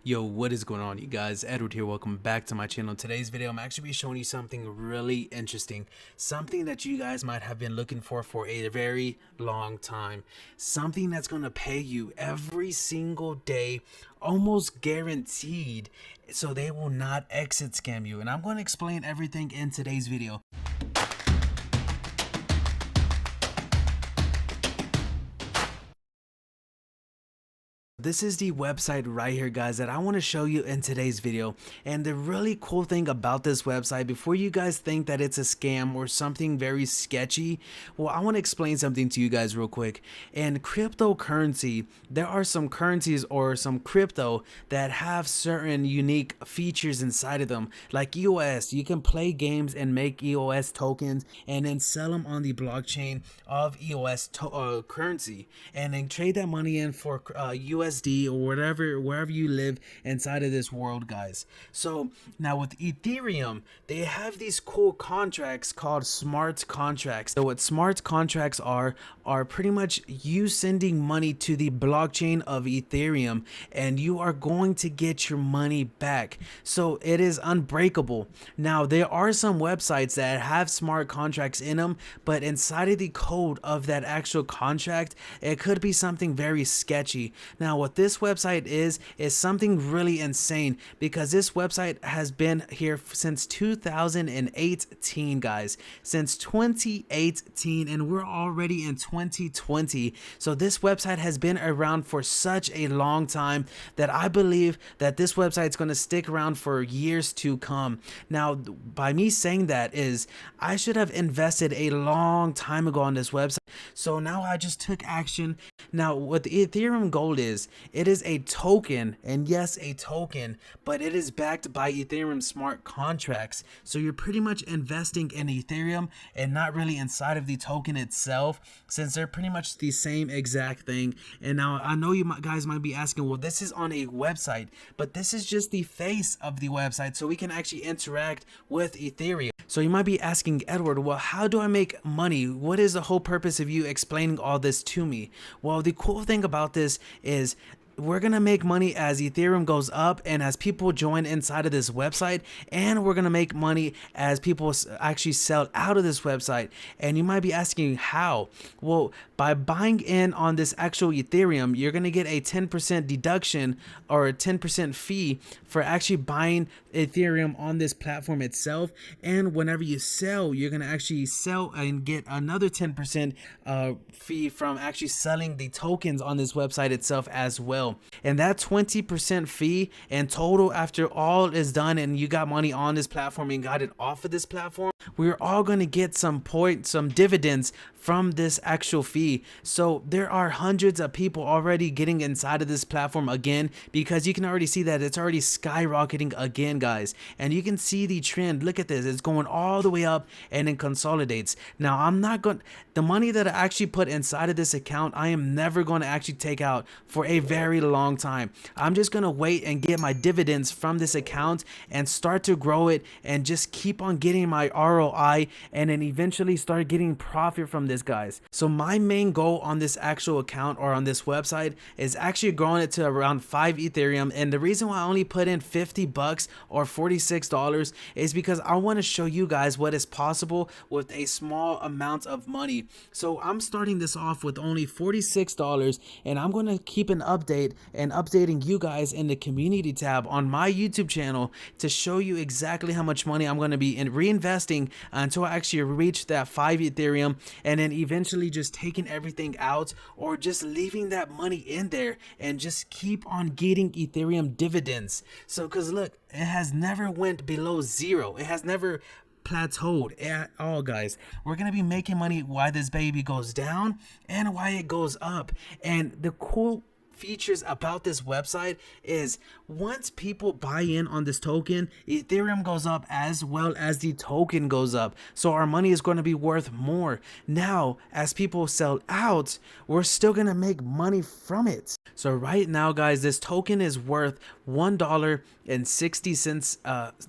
Yo, what is going on, you guys? Edward here. Welcome back to my channel. Today's video, I'm actually showing you something really interesting, something that you guys might have been looking for a very long time, something that's going to pay you every single day, almost guaranteed, so they will not exit scam you. And I'm going to explain everything in today's video. This is the website right here, guys, that I want to show you in today's video. And the really cool thing about this website, before you guys think that it's a scam or something very sketchy, well, I want to explain something to you guys real quick. In cryptocurrency, there are some currencies or some crypto that have certain unique features inside of them. Like EOS, you can play games and make EOS tokens and then sell them on the blockchain of EOS currency, and then trade that money in for USD or wherever you live inside of this world, guys. So now with Ethereum, they have these cool contracts called smart contracts. So what smart contracts are pretty much you sending money to the blockchain of Ethereum, and you are going to get your money back. So it is unbreakable. Now there are some websites that have smart contracts in them, but inside of the code of that actual contract, it could be something very sketchy. Now what this website is something really insane, because this website has been here since 2018, guys, since 2018, and we're already in 2020. So this website has been around for such a long time that I believe that this website is going to stick around for years to come. Now, by me saying that is, I should have invested a long time ago on this website. So now I just took action. Now what the Ethereum Gold is, it is a token, and yes, a token, but it is backed by Ethereum smart contracts. So you're pretty much investing in Ethereum and not really inside of the token itself, since they're pretty much the same exact thing. And now I know you guys might be asking, well, this is on a website, but this is just the face of the website, so we can actually interact with Ethereum. So you might be asking, Edward, well, how do I make money? What is the whole purpose of you explaining all this to me? Well, the cool thing about this is we're gonna make money as Ethereum goes up and as people join inside of this website, and we're gonna make money as people actually sell out of this website. And you might be asking how? Well, by buying in on this actual Ethereum, you're gonna get a 10% deduction or a 10% fee for actually buying Ethereum on this platform itself. And whenever you sell, you're gonna actually sell and get another 10% fee from actually selling the tokens on this website itself as well. And that 20% fee in total, after all is done and you got money on this platform and got it off of this platform, we're all going to get some dividends from this actual fee. So there are hundreds of people already getting inside of this platform again, because you can already see that it's already skyrocketing again, guys. And you can see the trend. Look at this, it's going all the way up and then consolidates. Now I'm not going, the money that I actually put inside of this account, I am never going to actually take out for a very long time. I'm just going to wait and get my dividends from this account and start to grow it and just keep on getting my ROI, and then eventually start getting profit from this, guys. So my main goal on this actual account or on this website is actually growing it to around 5 Ethereum. And the reason why I only put in 50 bucks or $46 is because I want to show you guys what is possible with a small amount of money. So I'm starting this off with only $46, and I'm going to keep an update and updating you guys in the community tab on my YouTube channel to show you exactly how much money I'm going to be reinvesting until I actually reach that 5 Ethereum, and then eventually just taking everything out or just leaving that money in there and just keep on getting Ethereum dividends. So because look, it has never went below zero, it has never plateaued at all, guys. We're gonna be making money while this baby goes down and why it goes up. And the cool features about this website is once people buy in on this token, Ethereum goes up as well as the token goes up, so our money is going to be worth more. Now as people sell out, we're still gonna make money from it. So right now, guys, this token is worth $1.60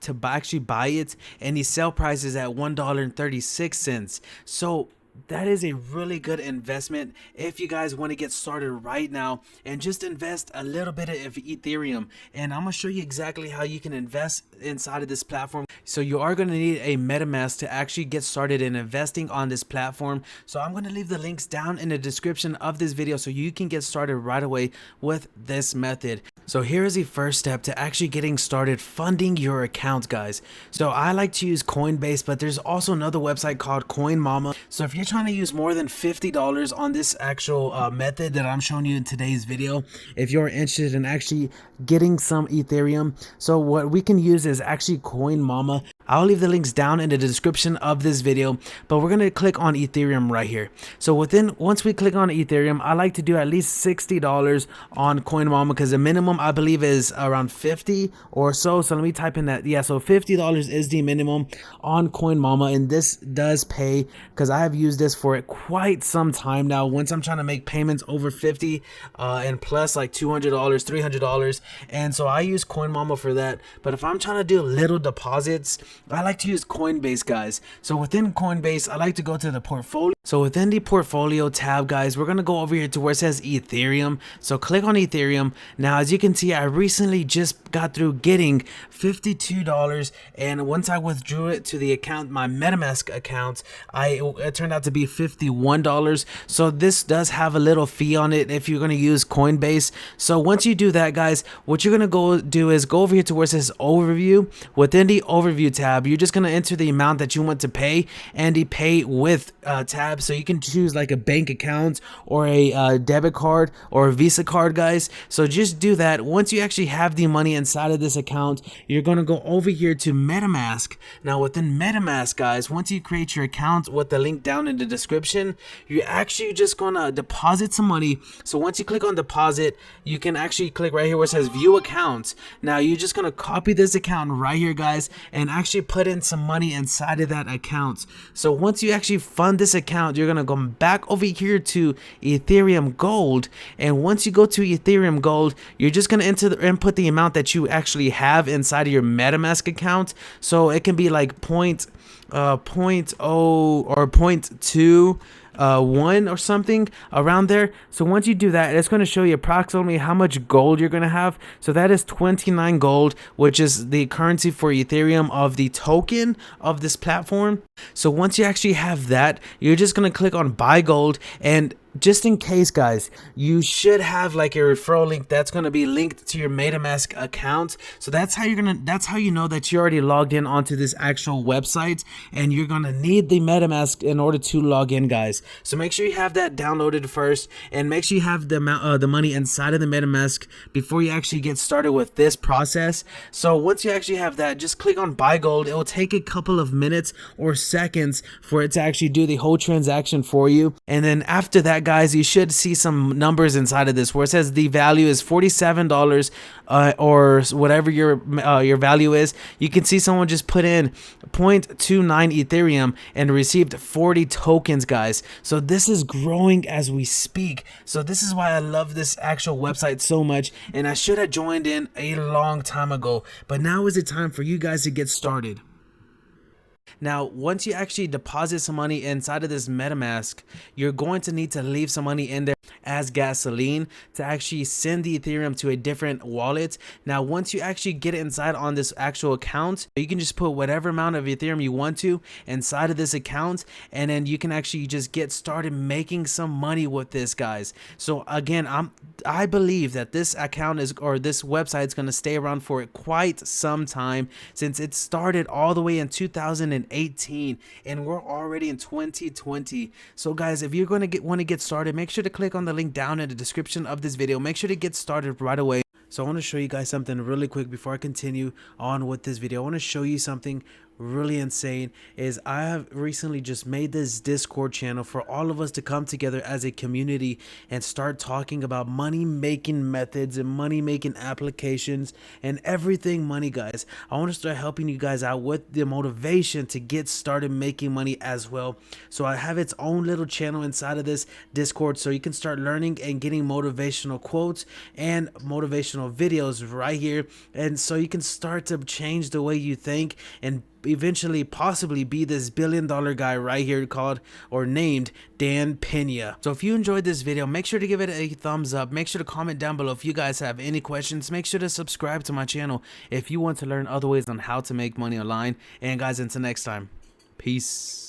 to actually buy it, and the sell price is at $1.36. So that is a really good investment if you guys want to get started right now and just invest a little bit of Ethereum. And I'm gonna show you exactly how you can invest inside of this platform. So you are going to need a MetaMask to actually get started in investing on this platform. So I'm going to leave the links down in the description of this video so you can get started right away with this method. So here is the first step to actually getting started funding your account, guys. So I like to use Coinbase, but there's also another website called CoinMama. So if you're trying to use more than $50 on this actual method that I'm showing you in today's video, if you're interested in actually getting some Ethereum, so what we can use is actually CoinMama. I'll leave the links down in the description of this video, but we're going to click on Ethereum right here. So once we click on Ethereum, I like to do at least $60 on CoinMama because the minimum I believe is around 50 or so. So let me type in that. Yeah, so $50 is the minimum on CoinMama, and this does pay because I have used this for quite some time now. Once I'm trying to make payments over 50 and plus like $200, $300, and so I use CoinMama for that. But if I'm trying to do little deposits, I like to use Coinbase, guys. So within Coinbase, I like to go to the portfolio. So within the portfolio tab, guys, we're going to go over here to where it says Ethereum. So click on Ethereum. Now, as you can see, I recently just got through getting $52. And once I withdrew it to the account, my MetaMask account, it turned out to be $51. So this does have a little fee on it if you're going to use Coinbase. So once you do that, guys, what you're going to go do is go over here to where it says Overview. Within the Overview tab, you're just going to enter the amount that you want to pay and the Pay With tab. So you can choose like a bank account or a debit card or a Visa card, guys. So just do that. Once you actually have the money inside of this account, you're going to go over here to MetaMask. Now within MetaMask, guys, once you create your account with the link down in the description, you're actually just going to deposit some money. So once you click on deposit, you can actually click right here where it says View Accounts. Now you're just going to copy this account right here, guys, and actually put in some money inside of that account. So once you actually fund this account, you're going to go back over here to Ethereum Gold, and once you go to Ethereum Gold, you're just going to input the amount that you actually have inside of your MetaMask account. So it can be like point 0.0 or 0.2 one or something around there. So once you do that, it's going to show you approximately how much gold you're going to have. So that is 29 gold, which is the currency for Ethereum of the token of this platform. So once you actually have that, you're just going to click on buy gold, and just in case, guys, you should have like a referral link that's going to be linked to your MetaMask account. So that's how you know that you already logged in onto this actual website, and you're going to need the MetaMask in order to log in, guys. So make sure you have that downloaded first, and make sure you have the money inside of the MetaMask before you actually get started with this process. So once you actually have that, just click on buy gold. It will take a couple of minutes or seconds for it to actually do the whole transaction for you. And then after that, guys, you should see some numbers inside of this where it says the value is $47 or whatever your value is. You can see someone just put in 0.29 Ethereum and received 40 tokens, guys. So this is growing as we speak. So this is why I love this actual website so much, and I should have joined in a long time ago, but now is the time for you guys to get started. Now, once you actually deposit some money inside of this MetaMask, you're going to need to leave some money in there as gasoline to actually send the Ethereum to a different wallet. Now, once you actually get it inside on this actual account, you can just put whatever amount of Ethereum you want to inside of this account, and then you can actually just get started making some money with this, guys. So again, I believe that this account this website is going to stay around for quite some time, since it started all the way in 2018 and we're already in 2020. So guys, if you're going to want to get started, make sure to click on the link down in the description of this video. Make sure to get started right away. So I want to show you guys something really quick before I continue on with this video. I want to show you something really insane. Is I have recently just made this Discord channel for all of us to come together as a community and start talking about money making methods and money making applications and everything money, guys. I want to start helping you guys out with the motivation to get started making money as well. So I have its own little channel inside of this Discord, so you can start learning and getting motivational quotes and motivational videos right here, and so you can start to change the way you think and eventually possibly be this billion-dollar guy right here called or named Dan Pena. So if you enjoyed this video, make sure to give it a thumbs up. Make sure to comment down below if you guys have any questions. Make sure to subscribe to my channel if you want to learn other ways on how to make money online. And guys, until next time, peace.